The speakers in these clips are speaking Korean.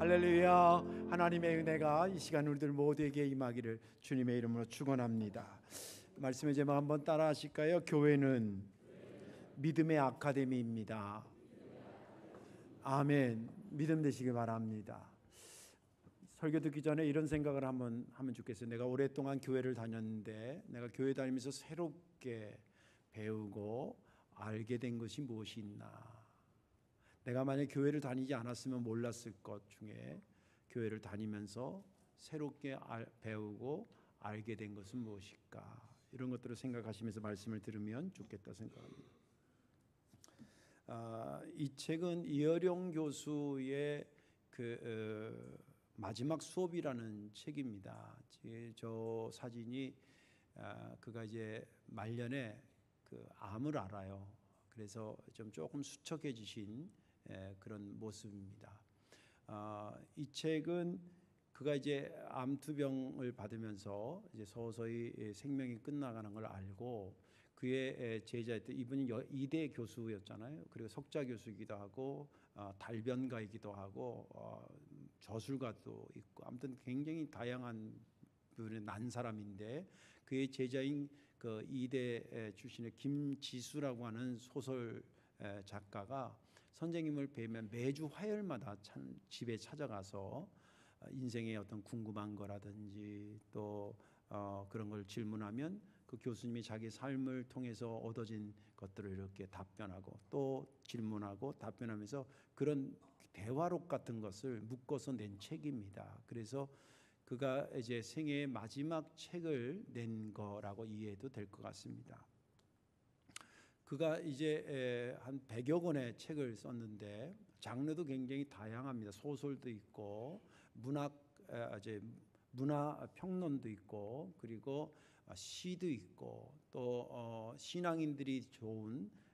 할렐루야. 하나님의 은혜가 이 시간 우리들 모두에게 임하기를 주님의 이름으로 축원합니다. 말씀의 제목 한번 따라 하실까요? 교회는 믿음의 아카데미입니다. 아멘. 믿음 되시길 바랍니다. 설교 듣기 전에 이런 생각을 한번 하면 좋겠어요. 내가 오랫동안 교회를 다녔는데 내가 교회 다니면서 새롭게 배우고 알게 된 것이 무엇이 있나. 내가 만약 교회를 다니지 않았으면 몰랐을 것 중에 교회를 다니면서 새롭게 배우고 알게 된 것은 무엇일까. 이런 것들을 생각하시면서 말씀을 들으면 좋겠다 생각합니다. 이 책은 이어령 교수의 마지막 수업이라는 책입니다. 저 사진이 그가 이제 말년에 암을 앓아요. 그래서 조금 수척해지신 그런 모습입니다. 이 책은 그가 이제 암투병을 받으면서 이제 서서히 생명이 끝나가는 걸 알고 그의 제자였던 이분이 이대 교수였잖아요. 그리고 석좌 교수이기도 하고 달변가이기도 하고 저술가도 있고 아무튼 굉장히 다양한 분의 난 사람인데 그의 제자인 그 이대 출신의 김지수라고 하는 소설 작가가 선생님을 뵈면 매주 화요일마다 집에 찾아가서 인생의 어떤 궁금한 거라든지 또 그런 걸 질문하면 그 교수님이 자기 삶을 통해서 얻어진 것들을 이렇게 답변하고 또 질문하고 답변하면서 그런 대화록 같은 것을 묶어서 낸 책입니다. 그래서 그가 이제 생애의 마지막 책을 낸 거라고 이해해도 될 것 같습니다. 그가 이제 한 100여 권의 책을 썼는데 장르도 굉장히 다양합니다. 소설도 있고 문화 평론도 있고 그리고 시도 있고 또 신앙인들이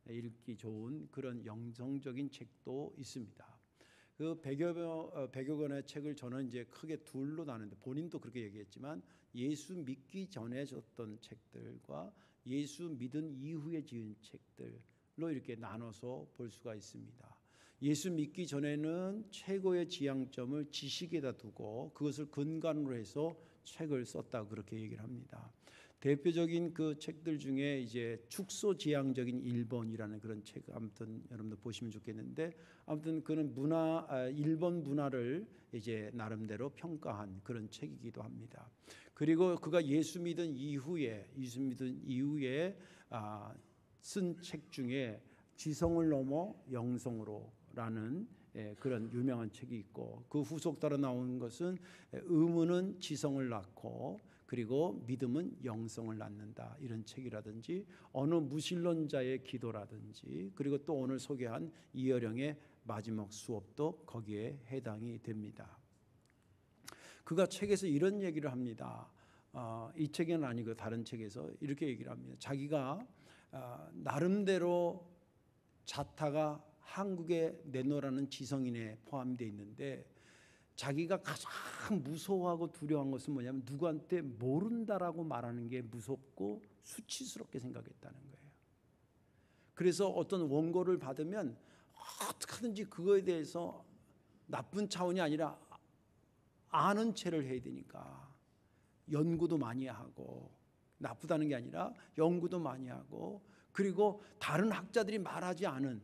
읽기 좋은 그런 영성적인 책도 있습니다. 그 100여 권의 책을 저는 이제 크게 둘로 나누는데 본인도 그렇게 얘기했지만 예수 믿기 전에 썼던 책들과 예수 믿은 이후에 지은 책들로 이렇게 나눠서 볼 수가 있습니다. 예수 믿기 전에는 최고의 지향점을 지식에다 두고 그것을 근간으로 해서 책을 썼다 그렇게 얘기를 합니다. 대표적인 그 책들 중에 이제 축소지향적인 일본이라는 그런 책 아무튼 여러분들 보시면 좋겠는데 아무튼 그는 일본 문화를 이제 나름대로 평가한 그런 책이기도 합니다. 그리고 그가 예수 믿은 이후에 쓴 책 중에 지성을 넘어 영성으로라는 그런 유명한 책이 있고 그 후속 따라 나온 것은 의문은 지성을 낳고 그리고 믿음은 영성을 낳는다 이런 책이라든지 어느 무신론자의 기도라든지 그리고 또 오늘 소개한 이어령의 마지막 수업도 거기에 해당이 됩니다. 그가 책에서 이런 얘기를 합니다. 이 책에는 아니고 다른 책에서 이렇게 얘기를 합니다. 자기가 나름대로 자타가 한국에 내노라는 지성인에 포함되어 있는데 자기가 가장 무서워하고 두려워한 것은 뭐냐면 누구한테 모른다라고 말하는 게 무섭고 수치스럽게 생각했다는 거예요. 그래서 어떤 원고를 받으면 어떻게 하든지 그거에 대해서 나쁜 차원이 아니라 아는 체를 해야 되니까 연구도 많이 하고 나쁘다는 게 아니라 연구도 많이 하고 그리고 다른 학자들이 말하지 않은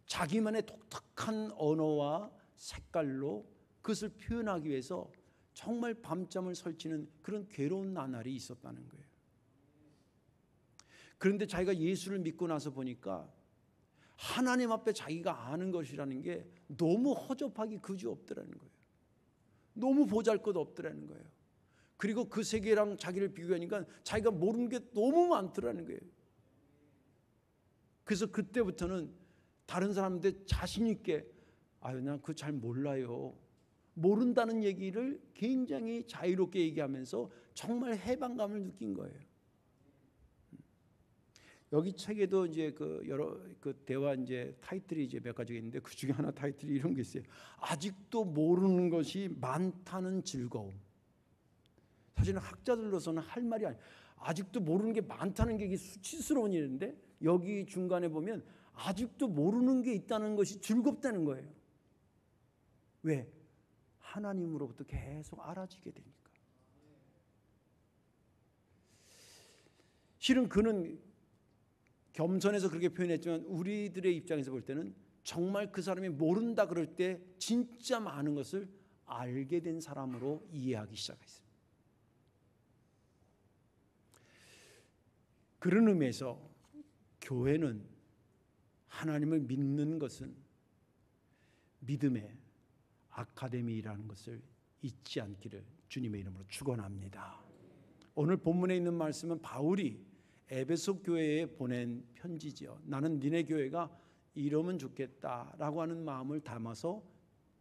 자기만의 독특한 언어와 색깔로 그것을 표현하기 위해서 정말 밤잠을 설치는 그런 괴로운 나날이 있었다는 거예요. 그런데 자기가 예수를 믿고 나서 보니까 하나님 앞에 자기가 아는 것이라는 게 너무 허접하기 그지없더라는 거예요. 너무 보잘것없더라는 거예요. 그리고 그 세계랑 자기를 비교하니까 자기가 모르는 게 너무 많더라는 거예요. 그래서 그때부터는 다른 사람들 자신 있게 난 그거 잘 몰라요. 모른다는 얘기를 굉장히 자유롭게 얘기하면서 정말 해방감을 느낀 거예요. 여기 책에도 이제 여러 대화 이제 타이틀이 이제 몇 가지가 있는데 그 중에 하나 타이틀이 이런 게 있어요. 아직도 모르는 것이 많다는 즐거움. 사실은 학자들로서는 할 말이 아니에요. 아직도 모르는 게 많다는 게 이게 수치스러운 일인데 여기 중간에 보면 아직도 모르는 게 있다는 것이 즐겁다는 거예요. 왜? 하나님으로부터 계속 알아지게 되니까. 실은 그는 겸손해서 그렇게 표현했지만 우리들의 입장에서 볼 때는 정말 그 사람이 모른다 그럴 때 진짜 많은 것을 알게 된 사람으로 이해하기 시작했습니다. 그런 의미에서 교회는 하나님을 믿는 것은 믿음의 아카데미라는 것을 잊지 않기를 주님의 이름으로 축원합니다. 오늘 본문에 있는 말씀은 바울이 에베소 교회에 보낸 편지지요. 나는 니네 교회가 이러면 좋겠다라고 하는 마음을 담아서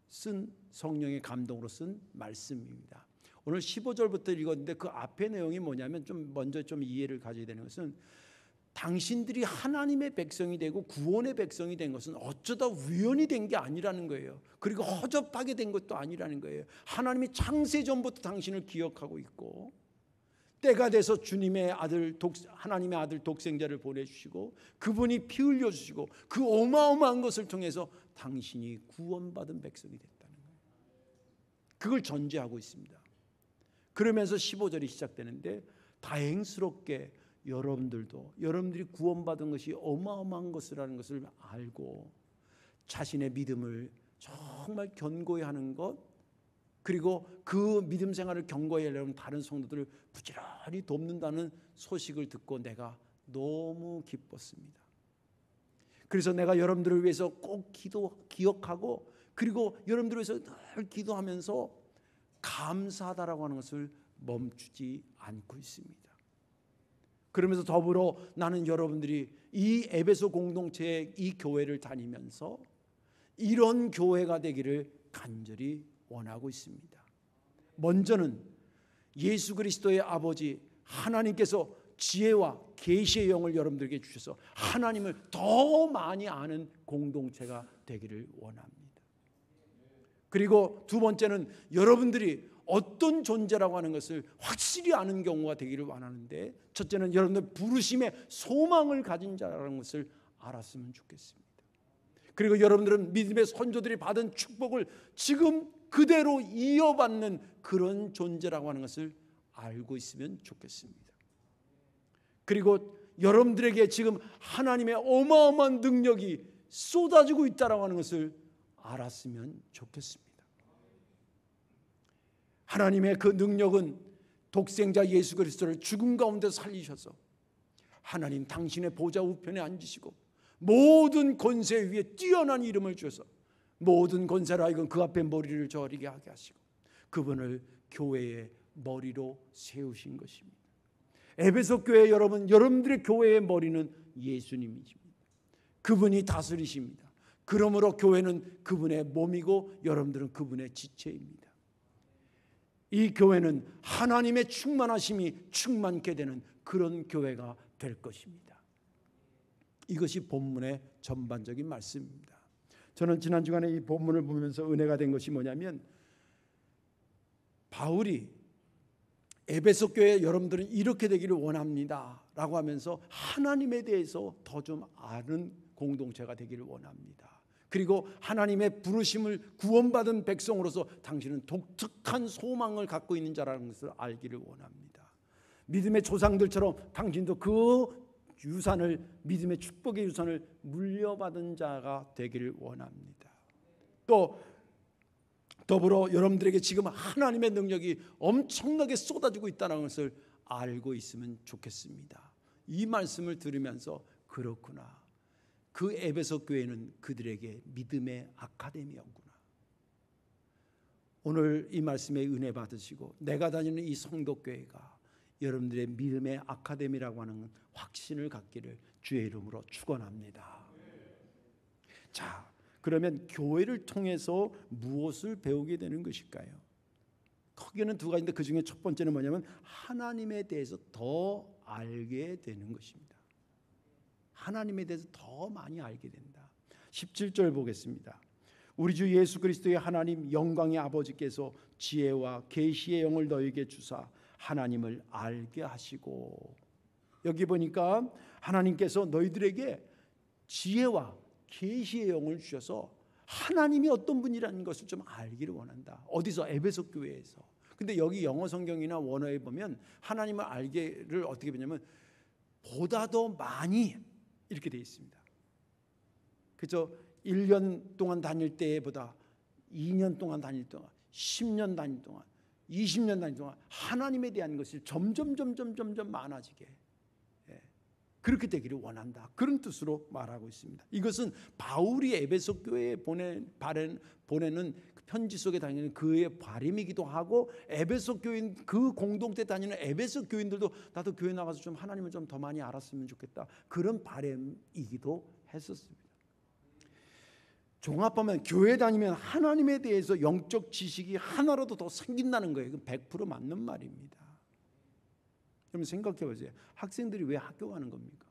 쓴, 성령의 감동으로 쓴 말씀입니다. 오늘 15절부터 읽었는데 그 앞의 내용이 뭐냐면 먼저 이해를 가져야 되는 것은 당신들이 하나님의 백성이 되고 구원의 백성이 된 것은 어쩌다 우연이 된 게 아니라는 거예요. 그리고 허접하게 된 것도 아니라는 거예요. 하나님이 창세전부터 당신을 기억하고 있고 때가 돼서 주님의 아들, 하나님의 아들 독생자를 보내주시고 그분이 피 흘려주시고 그 어마어마한 것을 통해서 당신이 구원받은 백성이 됐다는 거예요. 그걸 전제하고 있습니다. 그러면서 15절이 시작되는데 다행스럽게 여러분들이 구원받은 것이 어마어마한 것이라는 것을 알고 자신의 믿음을 정말 견고히 하는 것, 그리고 그 믿음 생활을 견고히 하려면 다른 성도들을 부지런히 돕는다는 소식을 듣고 내가 너무 기뻤습니다. 그래서 내가 여러분들을 위해서 꼭 기억하고 그리고 여러분들을 위해서 늘 기도하면서 감사하다라고 하는 것을 멈추지 않고 있습니다. 그러면서 더불어 나는 여러분들이 이 에베소 공동체의 이 교회를 다니면서 이런 교회가 되기를 간절히 원하고 있습니다. 먼저는 예수 그리스도의 아버지 하나님께서 지혜와 계시의 영을 여러분들에게 주셔서 하나님을 더 많이 아는 공동체가 되기를 원합니다. 그리고 두 번째는 여러분들이 어떤 존재라고 하는 것을 확실히 아는 경우가 되기를 원하는데, 첫째는 여러분들 부르심의 소망을 가진 자라는 것을 알았으면 좋겠습니다. 그리고 여러분들은 믿음의 선조들이 받은 축복을 지금 그대로 이어받는 그런 존재라고 하는 것을 알고 있으면 좋겠습니다. 그리고 여러분들에게 지금 하나님의 어마어마한 능력이 쏟아지고 있다라고 하는 것을 알았으면 좋겠습니다. 하나님의 그 능력은 독생자 예수 그리스도를 죽음 가운데 살리셔서 하나님 당신의 보좌 우편에 앉으시고 모든 권세 위에 뛰어난 이름을 주셔서 모든 권세로 하여금 그 앞에 머리를 저리게 하게 하시고 그분을 교회의 머리로 세우신 것입니다. 에베소 교회 여러분, 여러분들의 교회의 머리는 예수님이십니다. 그분이 다스리십니다. 그러므로 교회는 그분의 몸이고 여러분들은 그분의 지체입니다. 이 교회는 하나님의 충만하심이 충만케 되는 그런 교회가 될 것입니다. 이것이 본문의 전반적인 말씀입니다. 저는 지난 주간에 이 본문을 보면서 은혜가 된 것이 뭐냐면, 바울이 에베소 교회 여러분들은 이렇게 되기를 원합니다 라고 하면서 하나님에 대해서 더 좀 아는 공동체가 되기를 원합니다. 그리고 하나님의 부르심을 구원받은 백성으로서 당신은 독특한 소망을 갖고 있는 자라는 것을 알기를 원합니다. 믿음의 조상들처럼 당신도 그 유산을, 믿음의 축복의 유산을 물려받은 자가 되기를 원합니다. 또 더불어 여러분들에게 지금 하나님의 능력이 엄청나게 쏟아지고 있다는 것을 알고 있으면 좋겠습니다. 이 말씀을 들으면서 그렇구나, 그 에베소 교회는 그들에게 믿음의 아카데미였구나. 오늘 이 말씀에 은혜 받으시고 내가 다니는 이 성도교회가 여러분들의 믿음의 아카데미라고 하는 확신을 갖기를 주의 이름으로 축원합니다. 자, 그러면 교회를 통해서 무엇을 배우게 되는 것일까요? 크게는 두 가지인데 그 중에 첫 번째는 뭐냐면 하나님에 대해서 더 알게 되는 것입니다. 하나님에 대해서 더 많이 알게 된다. 17절 보겠습니다. 우리 주 예수 그리스도의 하나님 영광의 아버지께서 지혜와 계시의 영을 너에게 주사 하나님을 알게 하시고, 여기 보니까 하나님께서 너희들에게 지혜와 계시의 영을 주셔서 하나님이 어떤 분이라는 것을 좀 알기를 원한다. 어디서? 에베소 교회에서. 근데 여기 영어 성경이나 원어에 보면 하나님을 알기를 어떻게 보냐면 보다 더 많이 이렇게 되어 있습니다. 그죠? 1년 동안 다닐 때보다 2년 동안 다닐 동안 10년 다닐 동안 20년 다닐 동안 하나님에 대한 것이 점점 많아지게 그렇게 되기를 원한다. 그런 뜻으로 말하고 있습니다. 이것은 바울이 에베소 교회에 보내는 편지 속에 다니는 그의 바람이기도 하고 에베소 교인 그 공동체 다니는 에베소 교인들도 나도 교회 나가서 좀 하나님을 좀 더 많이 알았으면 좋겠다. 그런 바람이기도 했었습니다. 종합하면 교회 다니면 하나님에 대해서 영적 지식이 하나라도 더 생긴다는 거예요. 이건 100% 맞는 말입니다. 여러분 생각해 보세요. 학생들이 왜 학교 가는 겁니까?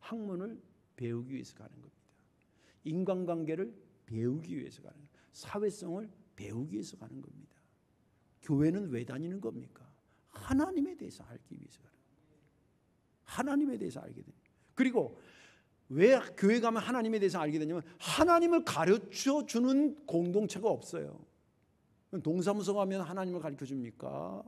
학문을 배우기 위해서 가는 겁니다. 인간관계를 배우기 위해서 가는 겁니다. 사회성을 배우기 위해서 가는 겁니다. 교회는 왜 다니는 겁니까? 하나님에 대해서 알기 위해서 가는 겁니다. 하나님에 대해서 알게 됩니다. 그리고 왜 교회 가면 하나님에 대해서 알게 되냐면 하나님을 가르쳐 주는 공동체가 없어요. 동사무소 가면 하나님을 가르쳐 줍니까?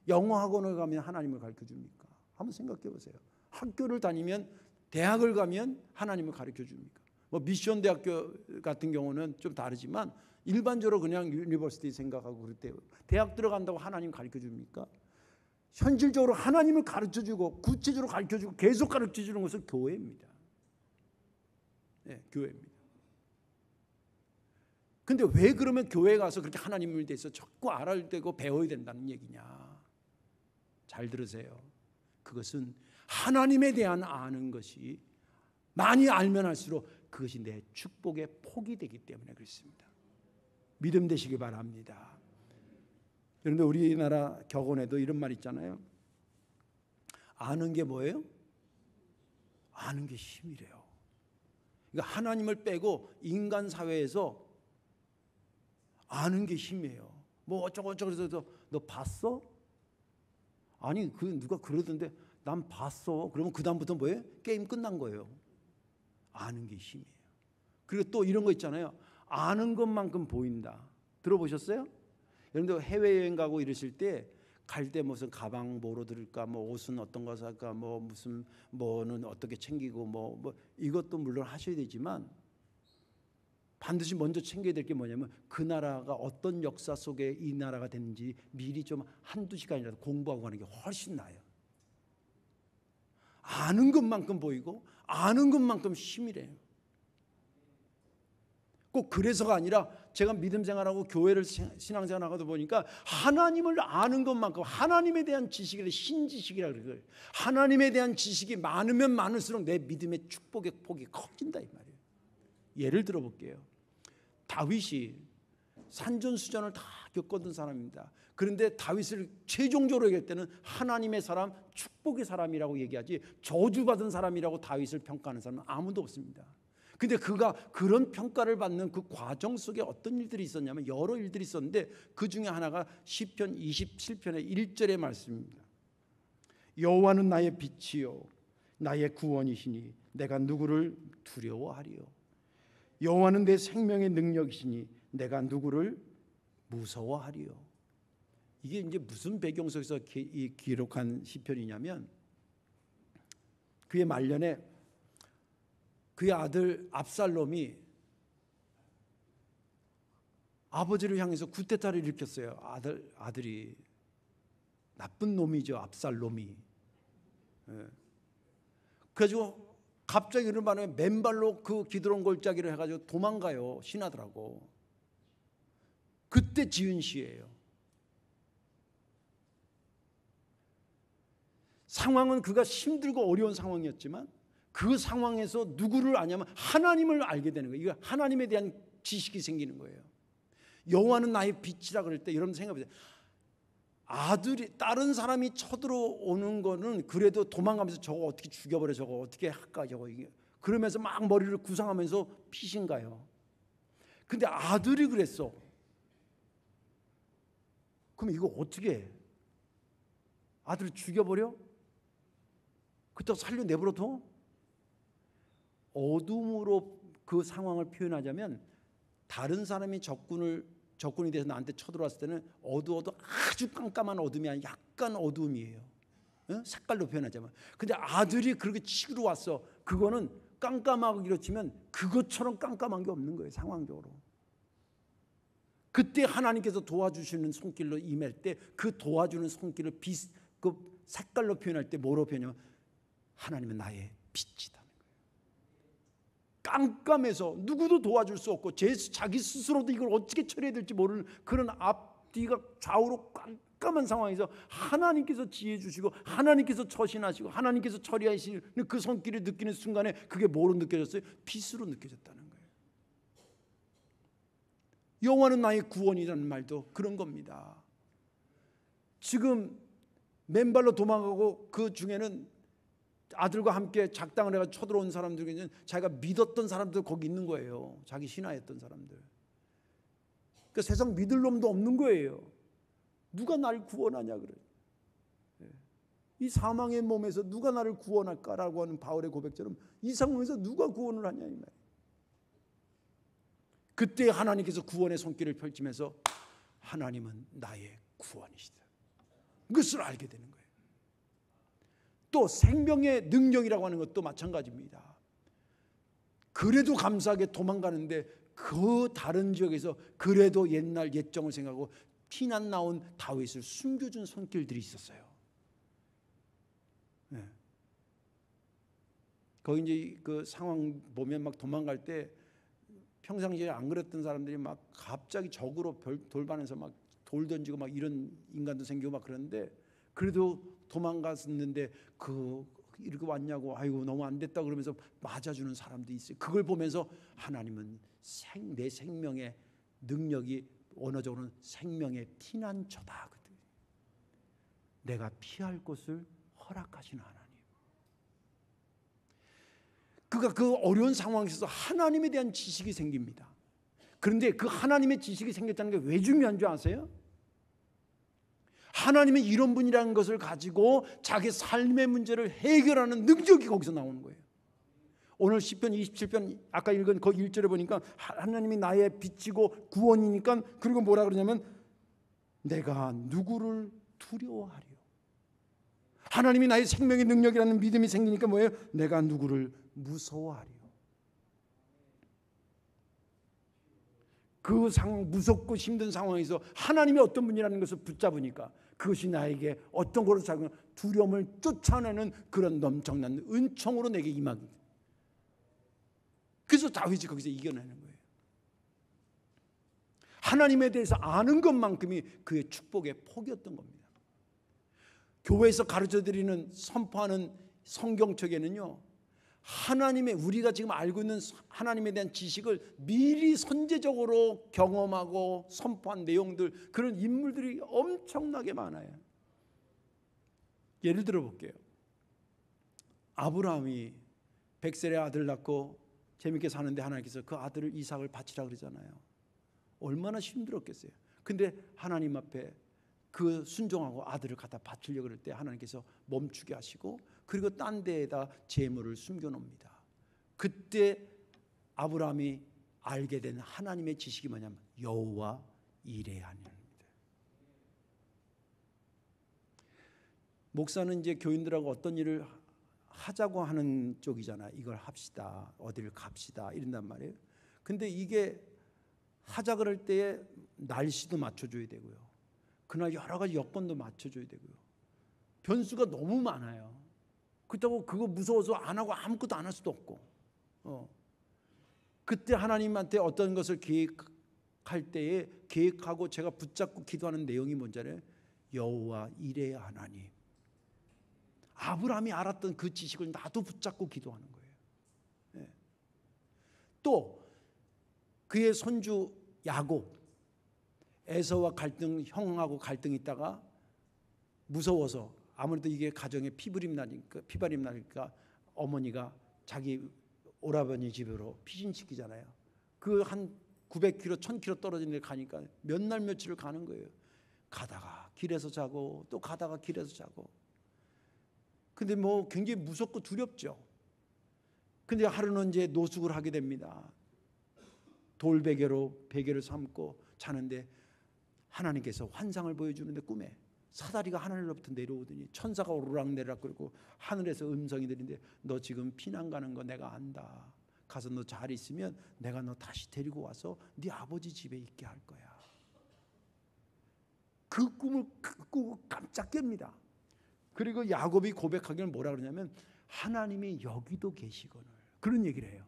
영어 학원을 가면 하나님을 가르쳐 줍니까? 한번 생각해 보세요. 학교를 다니면 대학을 가면 하나님을 가르쳐 줍니까? 뭐 미션 대학교 같은 경우는 좀 다르지만 일반적으로 그냥 유니버시티 생각하고 그럴 때 대학 들어간다고 하나님 가르쳐 줍니까? 현실적으로 하나님을 가르쳐 주고 구체적으로 가르쳐 주고 계속 가르쳐 주는 것은 교회입니다. 네, 교회입니다. 근데 왜 그러면 교회에 가서 그렇게 하나님을 대해서 자꾸 알아야 되고 배워야 된다는 얘기냐? 잘 들으세요. 그것은 하나님에 대한 아는 것이 많이 알면 할수록 그것이 내 축복의 폭이 되기 때문에 그렇습니다. 믿음 되시기 바랍니다. 그런데 우리나라 격언에도 이런 말 있잖아요. 아는 게 뭐예요? 아는 게 힘이래요. 그러니까 하나님을 빼고 인간 사회에서 아는 게 힘이에요. 뭐 어쩌고 그래서 너 봤어? 아니 그 누가 그러던데 난 봤어. 그러면 그 다음부터 뭐예요? 게임 끝난 거예요. 아는 게 힘이에요. 그리고 또 이런 거 있잖아요. 아는 것만큼 보인다. 들어보셨어요? 여러분들 해외여행 가고 이러실 때 갈 때 무슨 가방 뭐로 들을까, 뭐 옷은 어떤 거 살까, 뭐 무슨 뭐는 어떻게 챙기고 뭐 이것도 물론 하셔야 되지만 반드시 먼저 챙겨야 될 게 뭐냐면 그 나라가 어떤 역사 속에 이 나라가 됐는지 미리 좀 한두 시간이라도 공부하고 가는 게 훨씬 나아요. 아는 것만큼 보이고 아는 것만큼 힘이래요. 꼭 그래서가 아니라 제가 믿음 생활하고 교회를 신앙생활하다 보니까 하나님을 아는 것만큼 하나님에 대한 지식을 신지식이라고 그래요. 하나님에 대한 지식이 많으면 많을수록 내 믿음의 축복의 폭이 커진다 이 말이에요. 예를 들어 볼게요. 다윗이 산전수전을 다 겪었던 사람입니다. 그런데 다윗을 최종적으로 얘기할 때는 하나님의 사람, 축복의 사람이라고 얘기하지 저주받은 사람이라고 다윗을 평가하는 사람은 아무도 없습니다. 근데 그가 그런 평가를 받는 그 과정 속에 어떤 일들이 있었냐면 여러 일들이 있었는데 그 중에 하나가 시편 27편의 1절의 말씀입니다. 여호와는 나의 빛이요 나의 구원이시니 내가 누구를 두려워하리요. 여호와는 내 생명의 능력이시니 내가 누구를 무서워하리요. 이게 이제 무슨 배경 속에서 기록한 시편이냐면 그의 말년에 그의 아들 압살롬이 아버지를 향해서 쿠데타를 일으켰어요. 아들이 나쁜 놈이죠. 압살롬이. 그래가지고 갑자기 그런 반에 맨발로 그 기드론 골짜기를 해가지고 도망가요. 신하들하고. 그때 지은 시예요. 상황은 그가 힘들고 어려운 상황이었지만 그 상황에서 누구를 아냐면 하나님을 알게 되는 거예요. 이거 하나님에 대한 지식이 생기는 거예요. 여호와는 나의 빛이라 그럴 때 여러분 생각해 보세요. 아들이 다른 사람이 쳐들어오는 거는 그래도 도망가면서 저거 어떻게 죽여버려, 저거 어떻게 할까, 저거 이게 그러면서 막 머리를 구상하면서 피신가요. 근데 아들이 그랬어. 그럼 이거 어떻게 해? 아들을 죽여버려? 그렇다고 살려내버려둬? 어둠으로 그 상황을 표현하자면 다른 사람이 적군이 돼서 나한테 쳐들어왔을 때는 아주 깜깜한 어둠이 아니라 약간 어둠이에요. 색깔로 표현하자면. 근데 아들이 그렇게 치러 왔어. 그거는 깜깜하고 이렇지만 그것처럼 깜깜한 게 없는 거예요. 상황적으로. 그때 하나님께서 도와주시는 손길로 임할 때 그 도와주는 손길을 그 색깔로 표현할 때 뭐로 표현하면 하나님은 나의 빛이다. 깜깜해서 누구도 도와줄 수 없고 자기 스스로도 이걸 어떻게 처리해야 될지 모르는 그런 앞뒤가 좌우로 깜깜한 상황에서 하나님께서 지혜 주시고 하나님께서 처신하시고 하나님께서 처리하시는 그 손길을 느끼는 순간에 그게 뭐로 느껴졌어요? 빛으로 느껴졌다는 거예요. 여호와는 나의 구원이라는 말도 그런 겁니다. 지금 맨발로 도망가고 그 중에는 아들과 함께 작당을 해서 쳐들어온 사람들에게는 자기가 믿었던 사람들 거기 있는 거예요. 자기 신하였던 사람들. 그러니까 세상 믿을 놈도 없는 거예요. 누가 날 구원하냐 그래. 이 사망의 몸에서 누가 나를 구원할까라고 하는 바울의 고백처럼 이 상황에서 누가 구원을 하냐 이 말이에요. 그때 하나님께서 구원의 손길을 펼치면서 하나님은 나의 구원이시다. 그것을 알게 되는 거예요. 또 생명의 능력이라고 하는 것도 마찬가지입니다. 그래도 감사하게 도망가는데 그 다른 지역에서 그래도 옛날 옛정을 생각하고 피난 나온 다윗을 숨겨준 손길들이 있었어요. 네. 거기 이제 그 상황 보면 막 도망갈 때 평상시에 안 그랬던 사람들이 막 갑자기 적으로 돌반에서 막 돌 던지고 막 이런 인간도 생기고 막 그러는데 그래도 도망갔는데 이렇게 왔냐고 아이고 너무 안 됐다 그러면서 맞아주는 사람도 있어요. 그걸 보면서 하나님은 내 생명의 능력이 언어적으로는 생명의 피난처다. 내가 피할 곳을 허락하시는 하나님. 그가 그 어려운 상황에서 하나님에 대한 지식이 생깁니다. 그런데 그 하나님의 지식이 생겼다는 게 왜 중요한 줄 아세요? 하나님의 이런 분이라는 것을 가지고 자기 삶의 문제를 해결하는 능력이 거기서 나오는 거예요. 오늘 시편 27편 아까 읽은 그 1절에 보니까 하나님이 나의 빛이고 구원이니까 그리고 뭐라 그러냐면 내가 누구를 두려워하리요. 하나님이 나의 생명의 능력이라는 믿음이 생기니까 뭐예요? 내가 누구를 무서워하리요. 그 상황, 무섭고 힘든 상황에서 하나님이 어떤 분이라는 것을 붙잡으니까 그것이 나에게 어떤 것으로 작은 두려움을 쫓아내는 그런 엄청난 은총으로 내게 임하기. 그래서 다윗이 거기서 이겨내는 거예요. 하나님에 대해서 아는 것만큼이 그의 축복의 폭이었던 겁니다. 교회에서 가르쳐드리는 선포하는 성경책에는요, 하나님의 우리가 지금 알고 있는 하나님에 대한 지식을 미리 선제적으로 경험하고 선포한 내용들, 그런 인물들이 엄청나게 많아요. 예를 들어 볼게요. 아브라함이 백셀의 아들 낳고 재밌게 사는데 하나님께서 그 아들을 이삭을 바치라 그러잖아요. 얼마나 힘들었겠어요. 근데 하나님 앞에 그 순종하고 아들을 갖다 바치려고 그럴 때 하나님께서 멈추게 하시고 그리고 딴 데에다 재물을 숨겨놓습니다. 그때 아브라함이 알게 된 하나님의 지식이 뭐냐면 여호와 이레 아니옵니다. 목사는 이제 교인들하고 어떤 일을 하자고 하는 쪽이잖아요. 이걸 합시다, 어디를 갑시다 이런단 말이에요. 근데 이게 하자 그럴 때에 날씨도 맞춰줘야 되고요. 그날 여러 가지 여건도 맞춰줘야 되고요. 변수가 너무 많아요. 그렇다고 그거 무서워서 안 하고 아무것도 안 할 수도 없고. 그때 하나님한테 어떤 것을 계획할 때에 계획하고 제가 붙잡고 기도하는 내용이 뭔지 알아요? 여호와 이레 하나님. 아브라함이 알았던 그 지식을 나도 붙잡고 기도하는 거예요. 네. 또 그의 손주 야곱, 에서와 갈등, 형하고 갈등이 있다가 무서워서 아무래도 이게 가정에 피발임 나니까 어머니가 자기 오라버니 집으로 피신시키잖아요. 그 한 900km, 1000km 떨어진 데 가니까 몇 날 며칠을 가는 거예요. 가다가 길에서 자고 또 가다가 길에서 자고. 근데 뭐 굉장히 무섭고 두렵죠. 근데 하루는 이제 노숙을 하게 됩니다. 돌베개로 베개를 삼고 자는데 하나님께서 환상을 보여주는데 꿈에 사다리가 하늘로부터 내려오더니 천사가 오르락내리락 그러고 하늘에서 음성이 들리는데 너 지금 피난 가는 거 내가 안다. 가서 너 잘 있으면 내가 너 다시 데리고 와서 네 아버지 집에 있게 할 거야. 그 꿈을 꾸고 깜짝 깹니다. 그리고 야곱이 고백하기를 뭐라 그러냐면 하나님이 여기도 계시거늘 그런 얘기를 해요.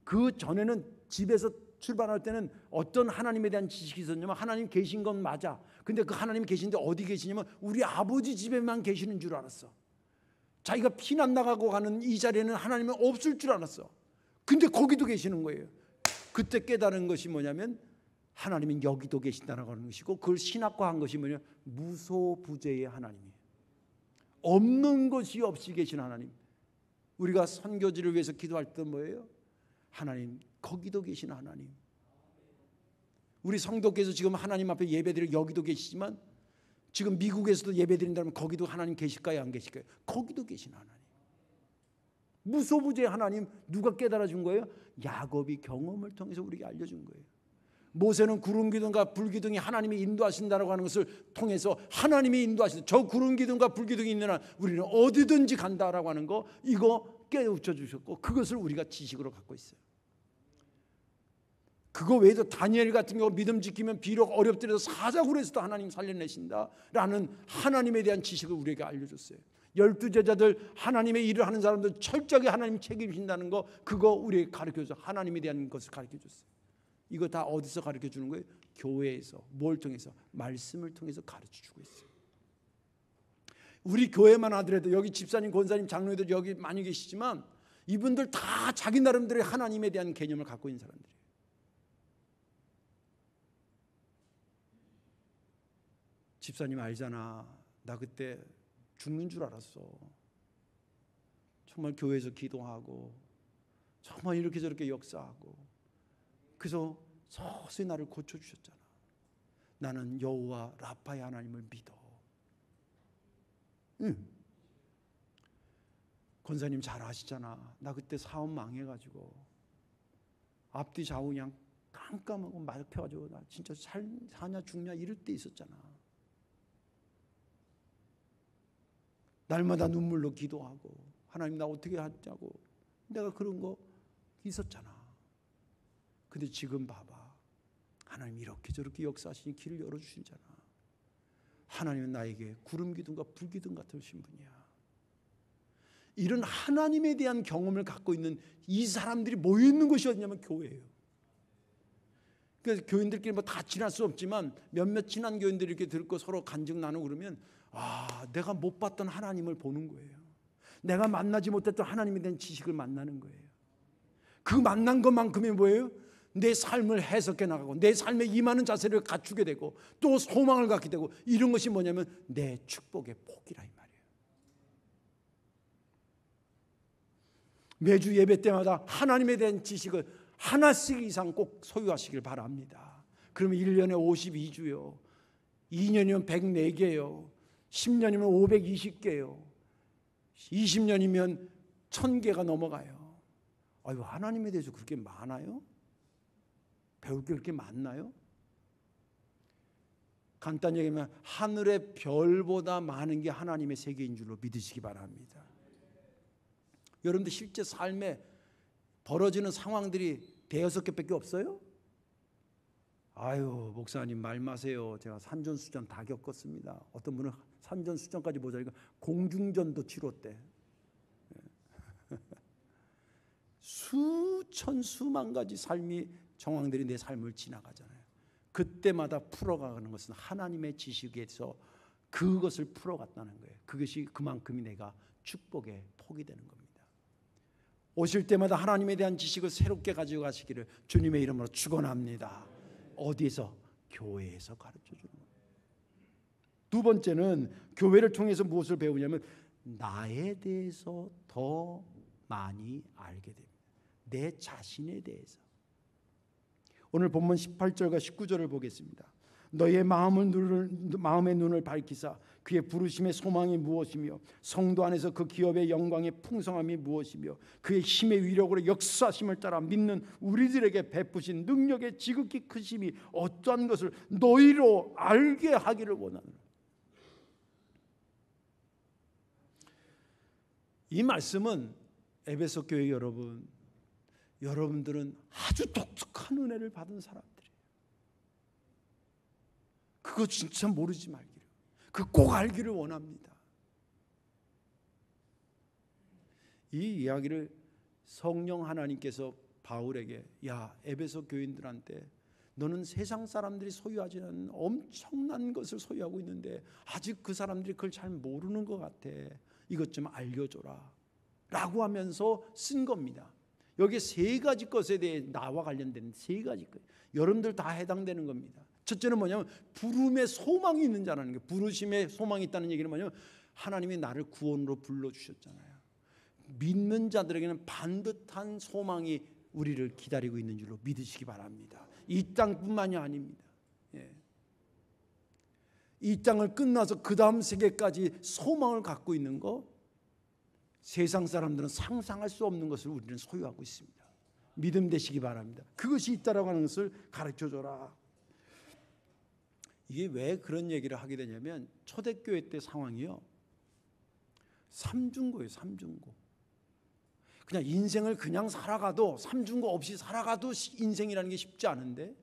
그 전에는 집에서 출발할 때는 어떤 하나님에 대한 지식이 있었냐면 하나님 계신 건 맞아. 근데 그 하나님 계신데 어디 계시냐면 우리 아버지 집에만 계시는 줄 알았어. 자기가 피난 나가고 가는 이 자리에는 하나님은 없을 줄 알았어. 근데 거기도 계시는 거예요. 그때 깨달은 것이 뭐냐면 하나님은 여기도 계신다는 것이고 그걸 신학화한 것이 뭐냐 무소부재의 하나님이에요. 없는 것이 없이 계신 하나님. 우리가 선교지를 위해서 기도할 때 뭐예요? 하나님 거기도 계신 하나님. 우리 성도께서 지금 하나님 앞에 예배드리고 여기도 계시지만 지금 미국에서도 예배드린다면 거기도 하나님 계실까요? 안 계실까요? 거기도 계신 하나님. 무소부재 하나님 누가 깨달아 준 거예요? 야곱이 경험을 통해서 우리에게 알려준 거예요. 모세는 구름 기둥과 불 기둥이 하나님이 인도하신다라고 하는 것을 통해서 하나님이 인도하신다. 저 구름 기둥과 불 기둥이 있는 한 우리는 어디든지 간다라고 하는 거 이거 깨우쳐 주셨고 그것을 우리가 지식으로 갖고 있어요. 그거 외에도 다니엘 같은 경우 믿음 지키면 비록 어렵더라도 사자굴에서도 해서도 하나님 살려내신다라는 하나님에 대한 지식을 우리에게 알려줬어요. 12제자들 하나님의 일을 하는 사람들 철저하게 하나님 책임진다는 거 그거 우리에게 가르쳐줘서 하나님에 대한 것을 가르쳐줬어요. 이거 다 어디서 가르쳐주는 거예요? 교회에서. 뭘 통해서? 말씀을 통해서 가르쳐주고 있어요. 우리 교회만 하더라도 여기 집사님, 권사님, 장로님들 여기 많이 계시지만 이분들 다 자기 나름대로의 하나님에 대한 개념을 갖고 있는 사람들이에요. 집사님 알잖아. 나 그때 죽는 줄 알았어. 정말 교회에서 기도하고 정말 이렇게 저렇게 역사하고 그래서 서서히 나를 고쳐주셨잖아. 나는 여호와 라파의 하나님을 믿어. 권사님 잘 아시잖아. 나 그때 사업 망해가지고 앞뒤 좌우 그냥 깜깜하고 막혀가지고 나 진짜 사냐 죽냐 이럴 때 있었잖아. 날마다 눈물로 기도하고 하나님 나 어떻게 하냐고 내가 그런 거 있었잖아. 근데 지금 봐봐. 하나님 이렇게 저렇게 역사하시니 길을 열어주시잖아. 하나님은 나에게 구름 기둥과 불 기둥 같으신 분이야. 이런 하나님에 대한 경험을 갖고 있는 이 사람들이 모여있는 곳이 어디냐면 교회예요. 그래서 교인들끼리 뭐 다 친할 수 없지만 몇몇 친한 교인들이 이렇게 들고 서로 간증 나누고 그러면 내가 못 봤던 하나님을 보는 거예요. 내가 만나지 못했던 하나님에 대한 지식을 만나는 거예요. 그 만난 것만큼이 뭐예요? 내 삶을 해석해 나가고 내 삶에 임하는 자세를 갖추게 되고 또 소망을 갖게 되고 이런 것이 뭐냐면 내 축복의 폭이라 이 말이에요. 매주 예배 때마다 하나님에 대한 지식을 하나씩 이상 꼭 소유하시길 바랍니다. 그러면 1년에 52주요. 2년이면 104개요. 10년이면 520개요. 20년이면 1000개가 넘어가요. 아유, 하나님에 대해서 그렇게 많아요? 배울 게 그렇게 많나요? 간단히 얘기하면 하늘의 별보다 많은 게 하나님의 세계인 줄로 믿으시기 바랍니다. 여러분들 실제 삶에 벌어지는 상황들이 대여섯 개밖에 없어요? 아유, 목사님 말 마세요. 제가 산전수전 다 겪었습니다. 어떤 분은 산전수전까지 모자니까 공중전도 치렀대. 수천 수만 가지 삶이 정황들이 내 삶을 지나가잖아요. 그때마다 풀어가는 것은 하나님의 지식에서 그것을 풀어갔다는 거예요. 그것이 그만큼이 내가 축복의 폭이 되는 겁니다. 오실 때마다 하나님에 대한 지식을 새롭게 가지고 가시기를 주님의 이름으로 축원합니다. 어디서? 교회에서 가르쳐주는 거예요. 두 번째는 교회를 통해서 무엇을 배우냐면 나에 대해서 더 많이 알게 됩니다. 내 자신에 대해서. 오늘 본문 18절과 19절을 보겠습니다. 너의 마음의 눈을 밝히사 그의 부르심의 소망이 무엇이며 성도 안에서 그 기업의 영광의 풍성함이 무엇이며 그의 힘의 위력으로 역사심을 따라 믿는 우리들에게 베푸신 능력의 지극히 크심이 어떠한 것을 너희로 알게 하기를 원하노라. 이 말씀은 에베소 교회 여러분들은 아주 독특한 은혜를 받은 사람들이에요. 그거 진짜 모르지 말기를, 그 꼭 알기를 원합니다. 이 이야기를 성령 하나님께서 바울에게, 야, 에베소 교인들한테 너는 세상 사람들이 소유하지 않는 엄청난 것을 소유하고 있는데 아직 그 사람들이 그걸 잘 모르는 것 같아. 이것 좀 알려줘라 라고 하면서 쓴 겁니다. 여기 세 가지 것에 대해 나와 관련된 세 가지 것, 여러분들 다 해당되는 겁니다. 첫째는 뭐냐면 부름의 소망이 있는 자라는 거예요. 부르심의 소망이 있다는 얘기는 뭐냐면 하나님이 나를 구원으로 불러주셨잖아요. 믿는 자들에게는 반듯한 소망이 우리를 기다리고 있는 줄로 믿으시기 바랍니다. 이 땅뿐만이 아닙니다. 이 땅을 끝나서 그 다음 세계까지 소망을 갖고 있는 거, 세상 사람들은 상상할 수 없는 것을 우리는 소유하고 있습니다. 믿음 되시기 바랍니다. 그것이 있다라고 하는 것을 가르쳐줘라. 이게 왜 그런 얘기를 하게 되냐면 초대교회 때 상황이요, 삼중고예요. 삼중고. 그냥 인생을 그냥 살아가도, 삼중고 없이 살아가도 인생이라는 게 쉽지 않은데,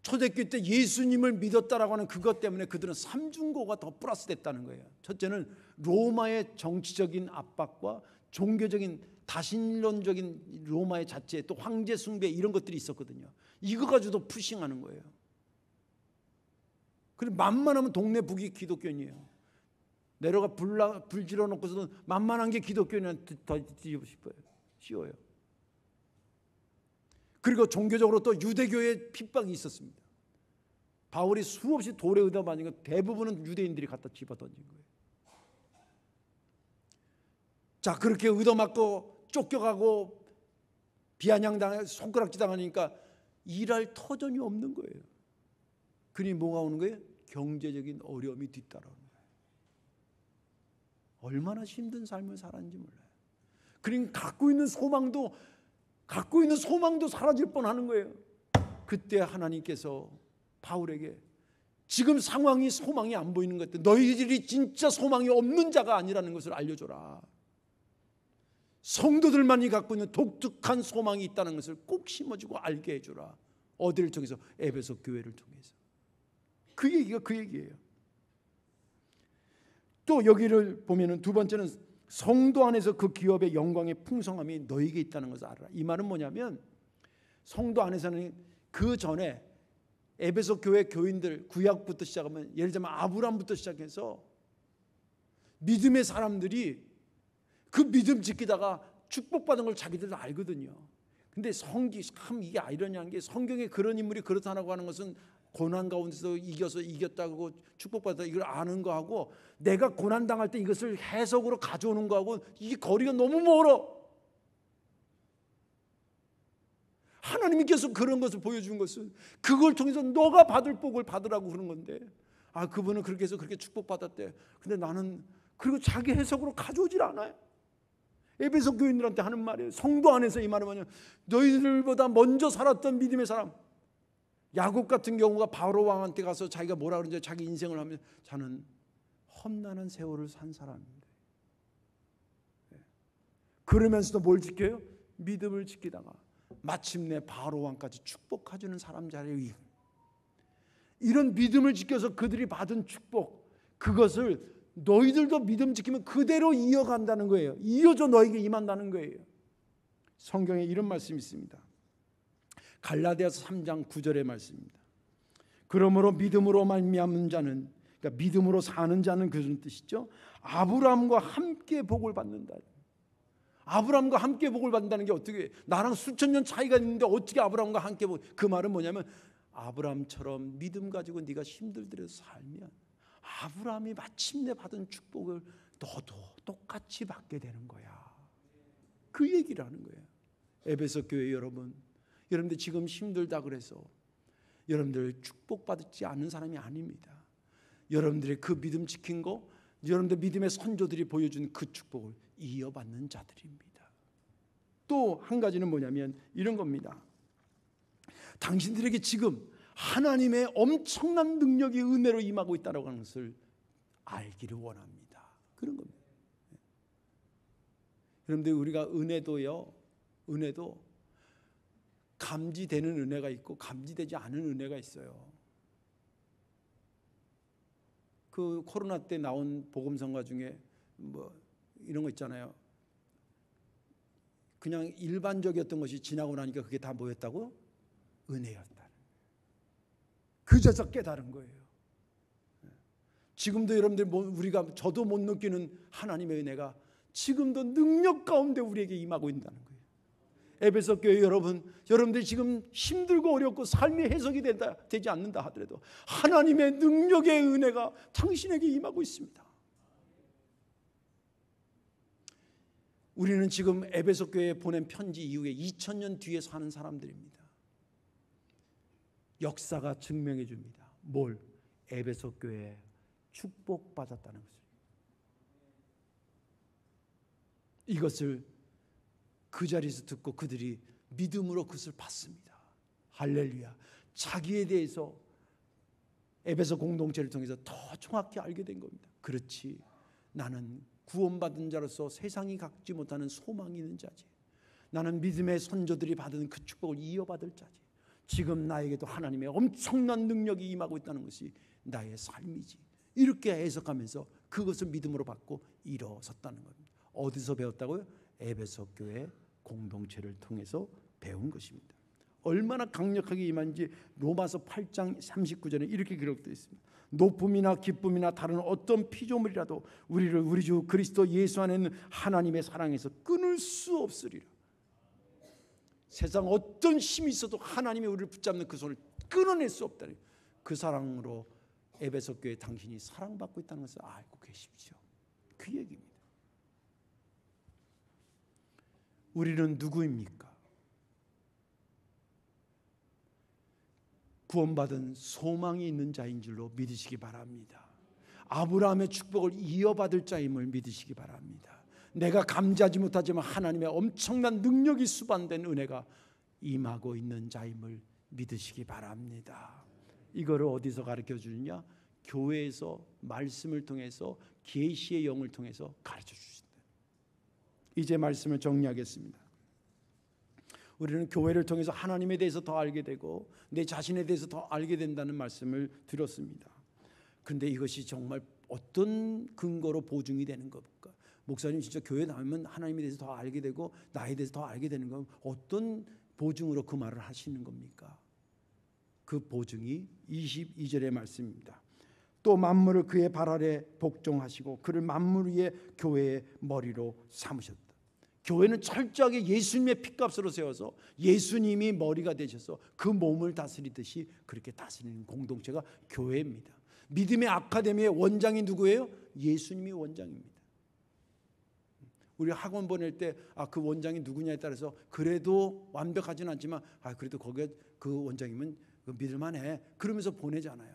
초대교회 때 예수님을 믿었다라고 하는 그것 때문에 그들은 삼중고가 더 플러스 됐다는 거예요. 첫째는 로마의 정치적인 압박과 종교적인 다신론적인 로마의 자체, 또 황제 숭배 이런 것들이 있었거든요. 이거 가지고도 푸싱하는 거예요. 그리고 만만하면 동네 북이 기독교인이에요. 내려가 불 질러놓고서는 만만한 게 기독교인한테 더 뒤집고 싶어요. 쉬워요. 그리고 종교적으로 또 유대교의 핍박이 있었습니다. 바울이 수없이 돌에 의다 맞은 거 대부분은 유대인들이 갖다 집어던진 거예요. 자, 그렇게 의도맞고 쫓겨가고 비아냥당해 손가락질 당하니까 일할 터전이 없는 거예요. 그러니 뭐가 오는 거예요? 경제적인 어려움이 뒤따라오는 거예요. 얼마나 힘든 삶을 살았는지 몰라요. 그러니까 갖고 있는 소망도 사라질 뻔하는 거예요. 그때 하나님께서 바울에게 지금 상황이 소망이 안 보이는 것 같아. 너희들이 진짜 소망이 없는 자가 아니라는 것을 알려줘라. 성도들만이 갖고 있는 독특한 소망이 있다는 것을 꼭 심어주고 알게 해주라. 어디를 통해서? 에베소 교회를 통해서. 그 얘기가 그 얘기예요. 또 여기를 보면은 두 번째는 성도 안에서 그 기업의 영광의 풍성함이 너에게 있다는 것을 알아라. 이 말은 뭐냐면 성도 안에서는 그 전에 에베소 교회 교인들, 구약부터 시작하면 예를 들면 아브라함부터 시작해서 믿음의 사람들이 그 믿음 지키다가 축복받은 걸 자기들도 알거든요. 근데 참 이게 아이러니한 게 성경에 그런 인물이 그렇다고 하는 것은 고난 가운데서 이겼다고 축복받았다 이걸 아는 거하고 내가 고난 당할 때 이것을 해석으로 가져오는 거하고 이게 거리가 너무 멀어. 하나님이 계속 그런 것을 보여주는 것은 그걸 통해서 너가 받을 복을 받으라고 그러는 건데, 아, 그분은 그렇게 해서 그렇게 축복받았대. 근데 나는, 그리고 자기 해석으로 가져오질 않아요. 에베소 교인들한테 하는 말이에요. 성도 안에서 이 말은 뭐냐면 너희들보다 먼저 살았던 믿음의 사람, 야곱 같은 경우가 바로 왕한테 가서 자기가 뭐라 그러는지 자기 인생을 하면 저는 험난한 세월을 산 사람입니다. 그러면서도 뭘 지켜요? 믿음을 지키다가 마침내 바로 왕까지 축복해주는 사람 자리에, 이런 믿음을 지켜서 그들이 받은 축복, 그것을 너희들도 믿음 지키면 그대로 이어간다는 거예요. 이어져 너에게 임한다는 거예요. 성경에 이런 말씀이 있습니다. 갈라디아서 3장 9절의 말씀입니다. 그러므로 믿음으로 말미암은 자는, 그러니까 믿음으로 사는 자는 그런 뜻이죠. 아브라함과 함께 복을 받는다. 아브라함과 함께 복을 받는다는 게 어떻게, 나랑 수천 년 차이가 있는데 어떻게 아브라함과 함께 그 말은 뭐냐면 아브라함처럼 믿음 가지고 네가 힘들더라도 살면 아브라함이 마침내 받은 축복을 너도 똑같이 받게 되는 거야. 그 얘기를 하는 거예요. 에베소 교회 여러분들 지금 힘들다 그래서 여러분들 축복받지 않는 사람이 아닙니다. 여러분들의 그 믿음 지킨 거, 여러분들 믿음의 선조들이 보여준 그 축복을 이어받는 자들입니다. 또 한 가지는 뭐냐면 이런 겁니다. 당신들에게 지금 하나님의 엄청난 능력이 은혜로 임하고 있다고 하는 것을 알기를 원합니다. 그런 겁니다. 여러분들 우리가 은혜도 감지되는 은혜가 있고 감지되지 않은 은혜가 있어요. 그 코로나 때 나온 복음성가 중에 뭐 이런 거 있잖아요. 그냥 일반적이었던 것이 지나고 나니까 그게 다 뭐였다고? 은혜였다. 그저서 깨달은 거예요. 지금도 여러분들 저도 못 느끼는 하나님의 은혜가 지금도 능력 가운데 우리에게 임하고 있다는 거예요. 에베소 교회 여러분들 지금 힘들고 어렵고 삶이 해석이 되지 않는다 하더라도 하나님의 능력의 은혜가 당신에게 임하고 있습니다. 우리는 지금 에베소 교회에 보낸 편지 이후에 2000년 뒤에 사는 사람들입니다. 역사가 증명해 줍니다. 뭘? 에베소 교회에 축복받았다는 것을. 이것을 그 자리에서 듣고 그들이 믿음으로 그것을 받습니다. 할렐루야. 자기에 대해서 에베소 공동체를 통해서 더 정확히 알게 된 겁니다. 그렇지, 나는 구원받은 자로서 세상이 갖지 못하는 소망이 있는 자지. 나는 믿음의 선조들이 받은 그 축복을 이어받을 자지. 지금 나에게도 하나님의 엄청난 능력이 임하고 있다는 것이 나의 삶이지. 이렇게 해석하면서 그것을 믿음으로 받고 일어섰다는 겁니다. 어디서 배웠다고요? 에베소 교회 공동체를 통해서 배운 것입니다. 얼마나 강력하게 임한지 로마서 8장 39절에 이렇게 기록되어 있습니다. 높음이나 기쁨이나 다른 어떤 피조물이라도 우리를 우리 주 그리스도 예수 안에 있는 하나님의 사랑에서 끊을 수 없으리라. 세상 어떤 힘이 있어도 하나님이 우리를 붙잡는 그 손을 끊어낼 수 없다는 그 사랑으로 에베소 교회 당신이 사랑받고 있다는 것을 알고 계십시오. 그 얘기입니다. 우리는 누구입니까? 구원받은 소망이 있는 자인 줄로 믿으시기 바랍니다. 아브라함의 축복을 이어받을 자임을 믿으시기 바랍니다. 내가 감지하지 못하지만 하나님의 엄청난 능력이 수반된 은혜가 임하고 있는 자임을 믿으시기 바랍니다. 이거를 어디서 가르쳐 주느냐? 교회에서 말씀을 통해서 계시의 영을 통해서 가르쳐 주신다. 이제 말씀을 정리하겠습니다. 우리는 교회를 통해서 하나님에 대해서 더 알게 되고 내 자신에 대해서 더 알게 된다는 말씀을 들었습니다. 그런데 이것이 정말 어떤 근거로 보증이 되는 겁니까? 목사님 진짜 교회 나오면 하나님에 대해서 더 알게 되고 나에 대해서 더 알게 되는 건 어떤 보증으로 그 말을 하시는 겁니까? 그 보증이 22절의 말씀입니다. 또 만물을 그의 발 아래 복종하시고 그를 만물 위에 교회의 머리로 삼으셨다. 교회는 철저하게 예수님의 핏값으로 세워서 예수님이 머리가 되셔서 그 몸을 다스리듯이 그렇게 다스리는 공동체가 교회입니다. 믿음의 아카데미의 원장이 누구예요? 예수님이 원장입니다. 우리 학원 보낼 때 그 원장이 누구냐에 따라서 그래도 완벽하진 않지만 그래도 거기에 그 원장이면 믿을만해 그러면서 보내잖아요.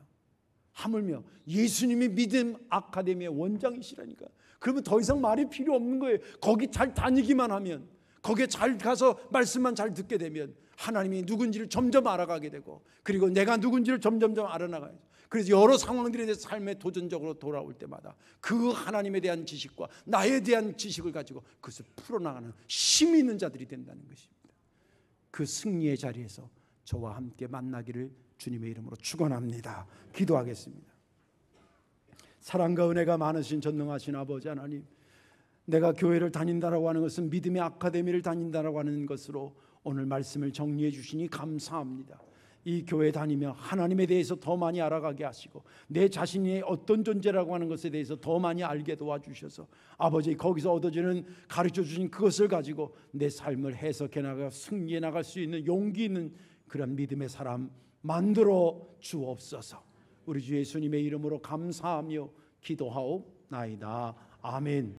하물며 예수님이 믿음 아카데미의 원장이시라니까. 그러면 더 이상 말이 필요 없는 거예요. 거기 잘 다니기만 하면, 거기에 잘 가서 말씀만 잘 듣게 되면 하나님이 누군지를 점점 알아가게 되고, 그리고 내가 누군지를 점점 알아나가요. 그래서 여러 상황들에 대해서 삶에 도전적으로 돌아올 때마다 그 하나님에 대한 지식과 나에 대한 지식을 가지고 그것을 풀어나가는 힘이 있는 자들이 된다는 것입니다. 그 승리의 자리에서 저와 함께 만나기를 주님의 이름으로 축원합니다. 기도하겠습니다. 사랑과 은혜가 많으신 전능하신 아버지 하나님, 내가 교회를 다닌다라고 하는 것은 믿음의 아카데미를 다닌다라고 하는 것으로 오늘 말씀을 정리해 주시니 감사합니다. 이 교회 다니며 하나님에 대해서 더 많이 알아가게 하시고 내 자신이 어떤 존재라고 하는 것에 대해서 더 많이 알게 도와주셔서 아버지 거기서 얻어지는 가르쳐 주신 그것을 가지고 내 삶을 해석해 나가 승리해 나갈 수 있는 용기 있는 그런 믿음의 사람 만들어 주옵소서. 우리 주 예수님의 이름으로 감사하며 기도하옵나이다. 아멘.